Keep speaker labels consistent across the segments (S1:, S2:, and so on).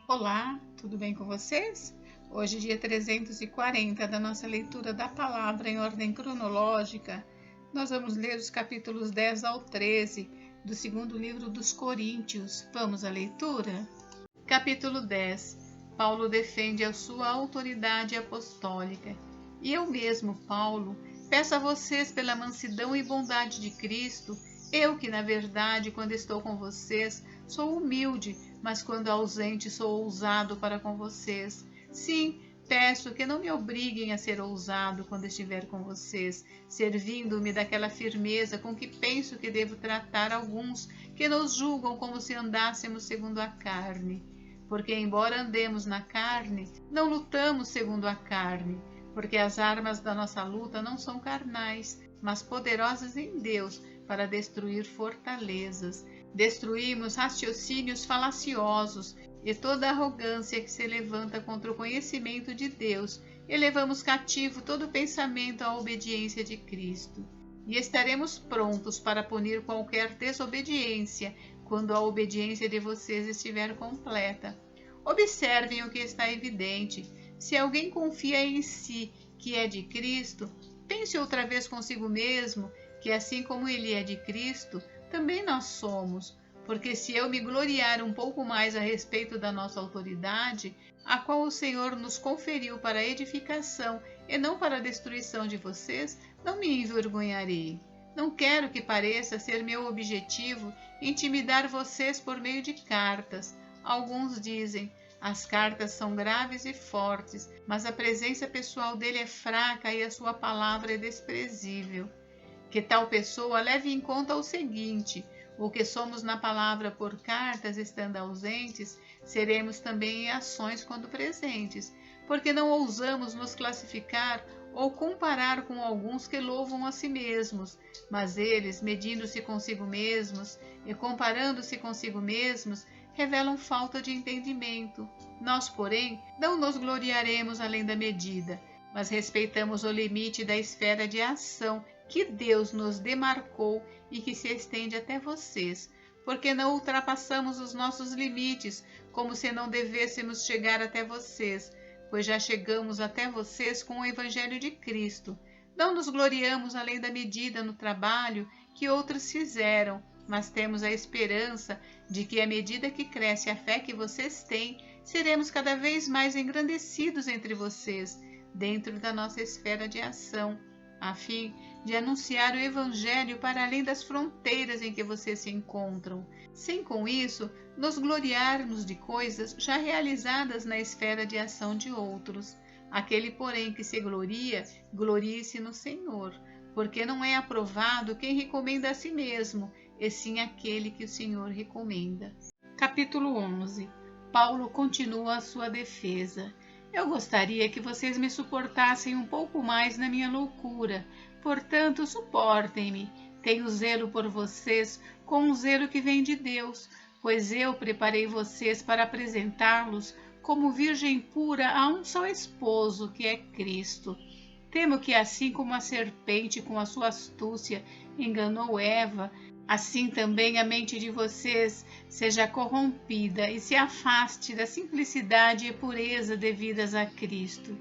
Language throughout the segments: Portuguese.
S1: Olá, tudo bem com vocês? Hoje, dia 340 da nossa leitura da palavra em ordem cronológica, nós vamos ler os capítulos 10 ao 13 do segundo livro dos Coríntios. Vamos à leitura? Capítulo 10. Paulo defende a sua autoridade apostólica. E eu mesmo, Paulo, peço a vocês pela mansidão e bondade de Cristo, eu que, na verdade, quando estou com vocês, sou humilde, mas quando ausente sou ousado para com vocês. Sim, peço que não me obriguem a ser ousado quando estiver com vocês, servindo-me daquela firmeza com que penso que devo tratar alguns que nos julgam como se andássemos segundo a carne. Porque, embora andemos na carne, não lutamos segundo a carne, porque as armas da nossa luta não são carnais, mas poderosas em Deus para destruir fortalezas. Destruímos raciocínios falaciosos e toda arrogância que se levanta contra o conhecimento de Deus, e levamos cativo todo pensamento à obediência de Cristo. E estaremos prontos para punir qualquer desobediência, quando a obediência de vocês estiver completa. Observem o que está evidente. Se alguém confia em si que é de Cristo, pense outra vez consigo mesmo, que assim como ele é de Cristo, também nós somos. Porque se eu me gloriar um pouco mais a respeito da nossa autoridade, a qual o Senhor nos conferiu para a edificação e não para a destruição de vocês, não me envergonharei. Não quero que pareça ser meu objetivo intimidar vocês por meio de cartas. Alguns dizem: as cartas são graves e fortes, mas a presença pessoal dele é fraca e a sua palavra é desprezível. Que tal pessoa leve em conta o seguinte: o que somos na palavra por cartas, estando ausentes, seremos também em ações quando presentes, porque não ousamos nos classificar ou comparar com alguns que louvam a si mesmos, mas eles, medindo-se consigo mesmos e comparando-se consigo mesmos, revelam falta de entendimento. Nós, porém, não nos gloriaremos além da medida, mas respeitamos o limite da esfera de ação que Deus nos demarcou e que se estende até vocês, porque não ultrapassamos os nossos limites, como se não devêssemos chegar até vocês, pois já chegamos até vocês com o Evangelho de Cristo. Não nos gloriamos além da medida no trabalho que outros fizeram, mas temos a esperança de que, à medida que cresce a fé que vocês têm, seremos cada vez mais engrandecidos entre vocês, dentro da nossa esfera de ação, a fim de anunciar o Evangelho para além das fronteiras em que vocês se encontram, sem com isso nos gloriarmos de coisas já realizadas na esfera de ação de outros. Aquele, porém, que se gloria, glorie-se no Senhor, porque não é aprovado quem recomenda a si mesmo, e sim aquele que o Senhor recomenda. Capítulo 11. Paulo continua a sua defesa. Eu gostaria que vocês me suportassem um pouco mais na minha loucura, portanto, suportem-me. Tenho zelo por vocês com um zelo que vem de Deus, pois eu preparei vocês para apresentá-los como virgem pura a um só esposo, que é Cristo. Temo que, assim como a serpente com a sua astúcia enganou Eva, assim também a mente de vocês seja corrompida e se afaste da simplicidade e pureza devidas a Cristo.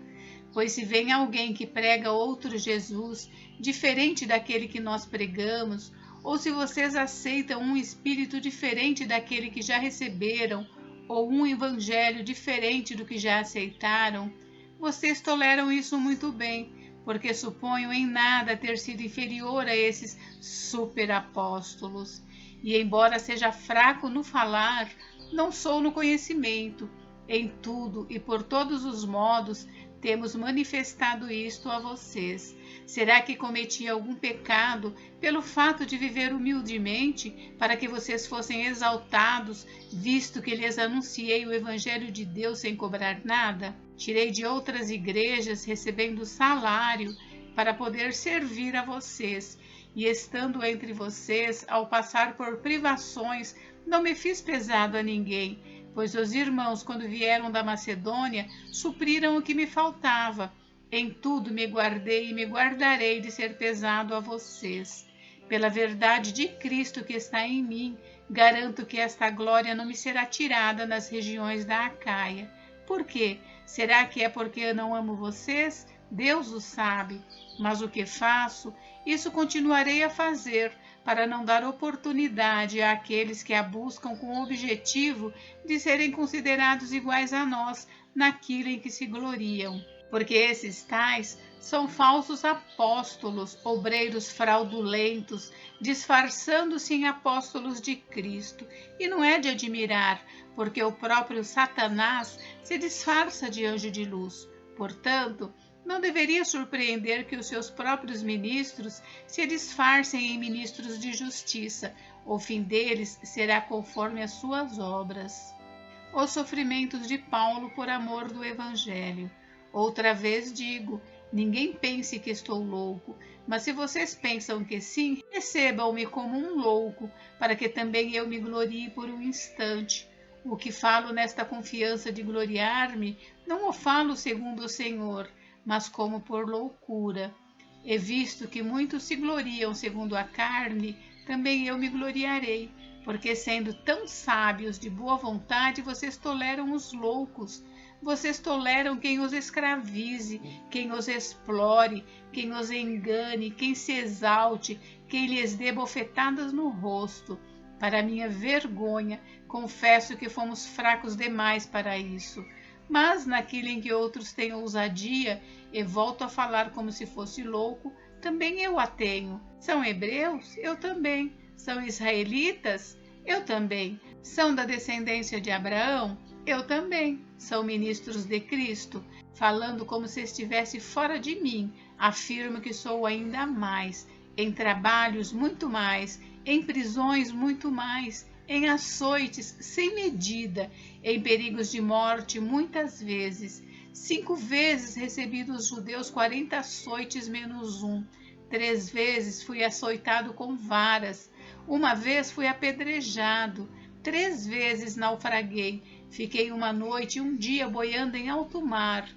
S1: Pois se vem alguém que prega outro Jesus, diferente daquele que nós pregamos, ou se vocês aceitam um espírito diferente daquele que já receberam, ou um evangelho diferente do que já aceitaram, vocês toleram isso muito bem, porque suponho em nada ter sido inferior a esses superapóstolos. E embora seja fraco no falar, não sou no conhecimento. Em tudo e por todos os modos temos manifestado isto a vocês. Será que cometi algum pecado pelo fato de viver humildemente, para que vocês fossem exaltados, visto que lhes anunciei o Evangelho de Deus sem cobrar nada? Tirei de outras igrejas, recebendo salário, para poder servir a vocês. E estando entre vocês, ao passar por privações, não me fiz pesado a ninguém, pois os irmãos, quando vieram da Macedônia, supriram o que me faltava. Em tudo me guardei e me guardarei de ser pesado a vocês. Pela verdade de Cristo que está em mim, Garanto que esta glória não me será tirada nas regiões da Acaia. Por quê? Será que é porque eu não amo vocês? Deus o sabe. Mas o que faço, isso continuarei a fazer, para não dar oportunidade àqueles que a buscam com o objetivo de serem considerados iguais a nós naquilo em que se gloriam. Porque esses tais são falsos apóstolos, obreiros fraudulentos, disfarçando-se em apóstolos de Cristo. E não é de admirar, porque o próprio Satanás se disfarça de anjo de luz. Portanto, não deveria surpreender que os seus próprios ministros se disfarcem em ministros de justiça. O fim deles será conforme as suas obras. Os sofrimentos de Paulo por amor do Evangelho. Outra vez digo, ninguém pense que estou louco, mas se vocês pensam que sim, recebam-me como um louco, para que também eu me glorie por um instante. O que falo nesta confiança de gloriar-me, não o falo segundo o Senhor, mas como por loucura. E visto que muitos se gloriam segundo a carne, também eu me gloriarei, porque sendo tão sábios de boa vontade, vocês toleram os loucos. Vocês toleram quem os escravize, quem os explore, quem os engane, quem se exalte, quem lhes dê bofetadas no rosto. Para minha vergonha, confesso que fomos fracos demais para isso. Mas naquilo em que outros têm ousadia, e volto a falar como se fosse louco, também eu a tenho. São hebreus? Eu também. São israelitas? Eu também. São da descendência de Abraão? Eu também. São ministros de Cristo? Falando como se estivesse fora de mim, afirmo que sou ainda mais. Em trabalhos, muito mais. Em prisões, muito mais. Em açoites, sem medida. Em perigos de morte, muitas vezes. 5 vezes recebi dos judeus 40 açoites menos um. 3 vezes fui açoitado com varas. 1 vez fui apedrejado. 3 vezes naufraguei. Fiquei 1 noite e 1 dia boiando em alto mar.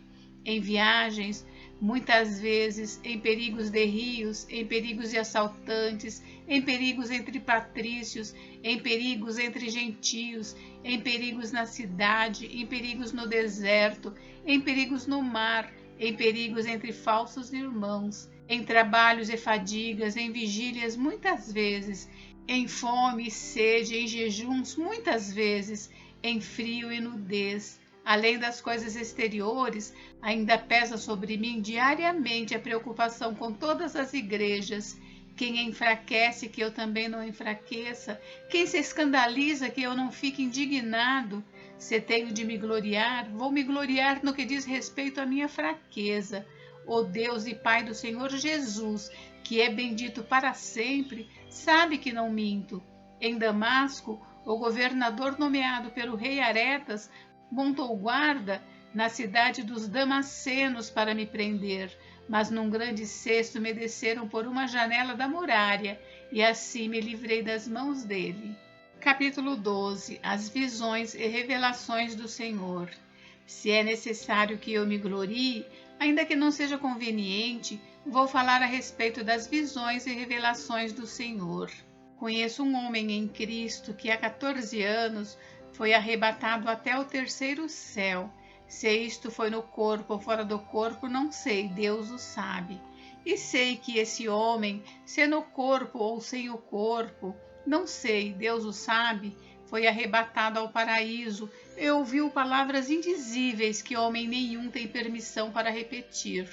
S1: Em viagens, muitas vezes, em perigos de rios, em perigos de assaltantes, em perigos entre patrícios, em perigos entre gentios, em perigos na cidade, em perigos no deserto, em perigos no mar, em perigos entre falsos irmãos, em trabalhos e fadigas, em vigílias muitas vezes, em fome e sede, em jejuns muitas vezes, em frio e nudez. Além das coisas exteriores, ainda pesa sobre mim diariamente a preocupação com todas as igrejas. Quem enfraquece, que eu também não enfraqueça. Quem se escandaliza, que eu não fique indignado. Se tenho de me gloriar, vou me gloriar no que diz respeito à minha fraqueza. O Deus e Pai do Senhor Jesus, que é bendito para sempre, sabe que não minto. Em Damasco, o governador nomeado pelo rei Aretas montou guarda na cidade dos Damascenos para me prender, mas num grande cesto me desceram por uma janela da muralha, e assim me livrei das mãos dele. Capítulo 12. As visões e revelações do Senhor. Se é necessário que eu me glorie, ainda que não seja conveniente, vou falar a respeito das visões e revelações do Senhor. Conheço um homem em Cristo que há 14 anos foi arrebatado até o 3º céu. Se isto foi no corpo ou fora do corpo, não sei, Deus o sabe. E sei que esse homem, se no corpo ou sem o corpo, não sei, Deus o sabe, foi arrebatado ao paraíso e ouviu palavras indizíveis que homem nenhum tem permissão para repetir.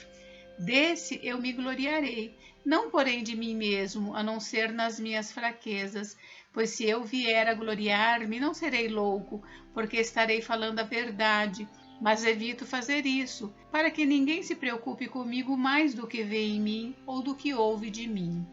S1: Desse eu me gloriarei, não porém de mim mesmo, a não ser nas minhas fraquezas, pois se eu vier a gloriar-me, não serei louco, porque estarei falando a verdade, mas evito fazer isso, para que ninguém se preocupe comigo mais do que vê em mim ou do que ouve de mim.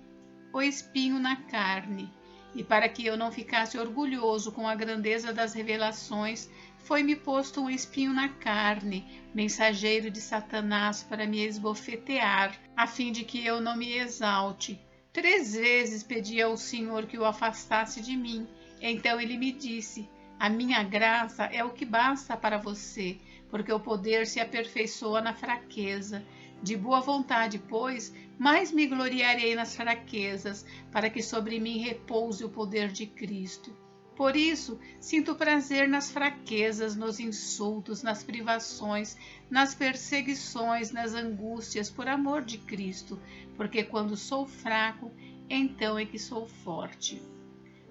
S1: O espinho na carne. E para que eu não ficasse orgulhoso com a grandeza das revelações, foi-me posto um espinho na carne, mensageiro de Satanás para me esbofetear, a fim de que eu não me exalte. 3 vezes pedi ao Senhor que o afastasse de mim. Então ele me disse: a minha graça é o que basta para você, porque o poder se aperfeiçoa na fraqueza. De boa vontade, pois, mais me gloriarei nas fraquezas, para que sobre mim repouse o poder de Cristo. Por isso, sinto prazer nas fraquezas, nos insultos, nas privações, nas perseguições, nas angústias, por amor de Cristo, porque quando sou fraco, então é que sou forte.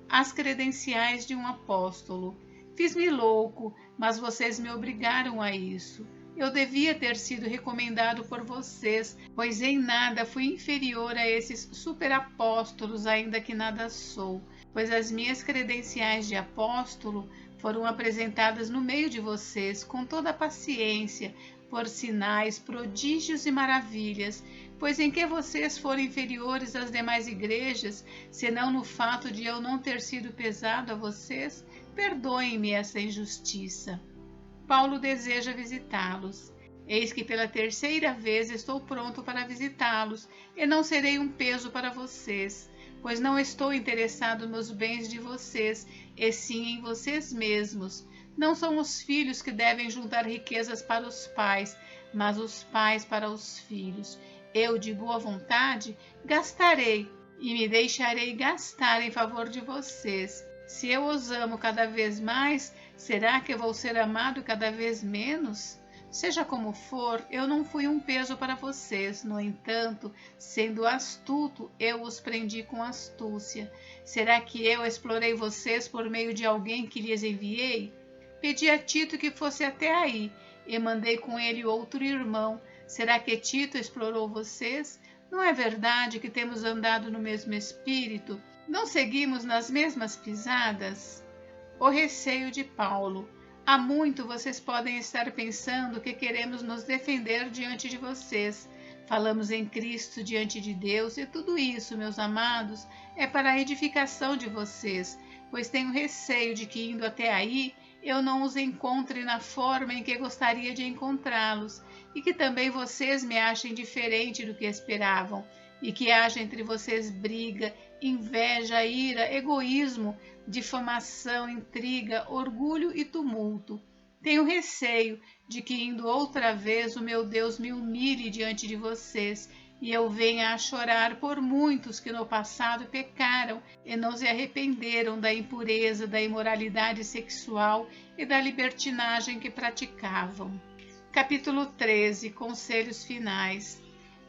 S1: As credenciais de um apóstolo. Fiz-me louco, mas vocês me obrigaram a isso. Eu devia ter sido recomendado por vocês, pois em nada fui inferior a esses superapóstolos, ainda que nada sou, pois as minhas credenciais de apóstolo foram apresentadas no meio de vocês com toda a paciência, por sinais, prodígios e maravilhas, pois em que vocês foram inferiores às demais igrejas, senão no fato de eu não ter sido pesado a vocês? Perdoem-me essa injustiça. Paulo deseja visitá-los. Eis que pela terceira vez estou pronto para visitá-los, e não serei um peso para vocês, pois não estou interessado nos bens de vocês, e sim em vocês mesmos. Não são os filhos que devem juntar riquezas para os pais, mas os pais para os filhos. Eu, de boa vontade, gastarei e me deixarei gastar em favor de vocês. Se eu os amo cada vez mais, será que vou ser amado cada vez menos? Seja como for, eu não fui um peso para vocês. No entanto, sendo astuto, eu os prendi com astúcia. Será que eu explorei vocês por meio de alguém que lhes enviei? Pedi a Tito que fosse até aí, e mandei com ele outro irmão. Será que Tito explorou vocês? Não é verdade que temos andado no mesmo espírito? Não seguimos nas mesmas pisadas? O receio de Paulo. Há muito vocês podem estar pensando que queremos nos defender diante de vocês. Falamos em Cristo diante de Deus, e tudo isso, meus amados, é para a edificação de vocês, pois tenho receio de que, indo até aí, eu não os encontre na forma em que gostaria de encontrá-los, e que também vocês me achem diferente do que esperavam, e que haja entre vocês briga, inveja, ira, egoísmo, difamação, intriga, orgulho e tumulto. Tenho receio de que, indo outra vez, o meu Deus me humilhe diante de vocês, e eu venha a chorar por muitos que no passado pecaram e não se arrependeram da impureza, da imoralidade sexual e da libertinagem que praticavam. Capítulo 13. Conselhos finais.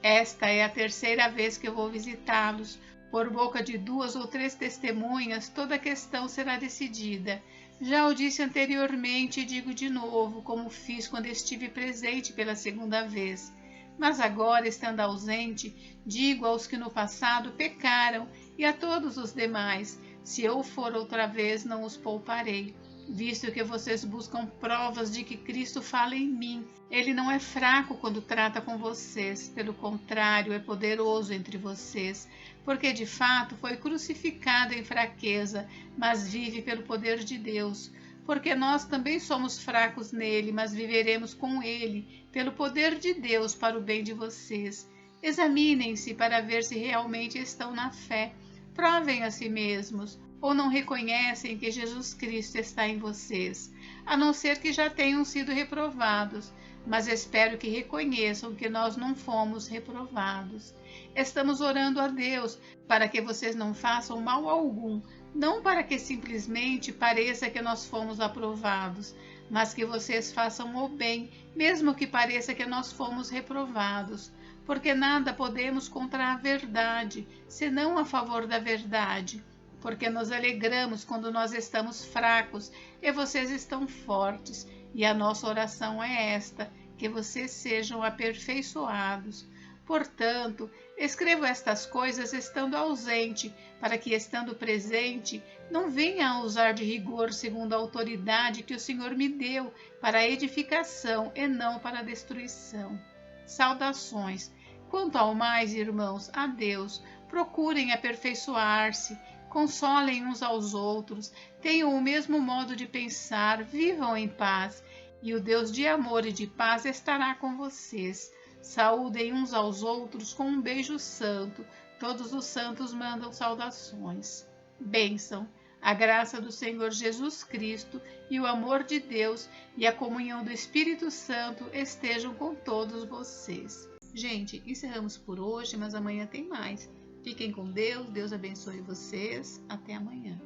S1: Esta é a terceira vez que eu vou visitá-los. Por boca de 2 ou 3 testemunhas, toda a questão será decidida. Já o disse anteriormente e digo de novo, como fiz quando estive presente pela segunda vez. Mas agora, estando ausente, digo aos que no passado pecaram e a todos os demais: se eu for outra vez, não os pouparei, visto que vocês buscam provas de que Cristo fala em mim. Ele não é fraco quando trata com vocês, pelo contrário, é poderoso entre vocês, porque de fato foi crucificado em fraqueza, mas vive pelo poder de Deus. Porque nós também somos fracos nele, mas viveremos com ele, pelo poder de Deus, para o bem de vocês. Examinem-se para ver se realmente estão na fé. Provem a si mesmos, ou não reconhecem que Jesus Cristo está em vocês, a não ser que já tenham sido reprovados. Mas espero que reconheçam que nós não fomos reprovados. Estamos orando a Deus para que vocês não façam mal algum, não para que simplesmente pareça que nós fomos aprovados, mas que vocês façam o bem, mesmo que pareça que nós fomos reprovados, porque nada podemos contra a verdade, senão a favor da verdade, porque nos alegramos quando nós estamos fracos e vocês estão fortes, e a nossa oração é esta, que vocês sejam aperfeiçoados. Portanto, escrevo estas coisas estando ausente, para que, estando presente, não venha a usar de rigor segundo a autoridade que o Senhor me deu para a edificação e não para a destruição. Saudações. Quanto ao mais, irmãos, a Deus, procurem aperfeiçoar-se, consolem uns aos outros, tenham o mesmo modo de pensar, vivam em paz, e o Deus de amor e de paz estará com vocês. Saúdem uns aos outros com um beijo santo. Todos os santos mandam saudações. Bênção. A graça do Senhor Jesus Cristo e o amor de Deus e a comunhão do Espírito Santo estejam com todos vocês. Gente, encerramos por hoje, mas amanhã tem mais. Fiquem com Deus, Deus abençoe vocês. Até amanhã.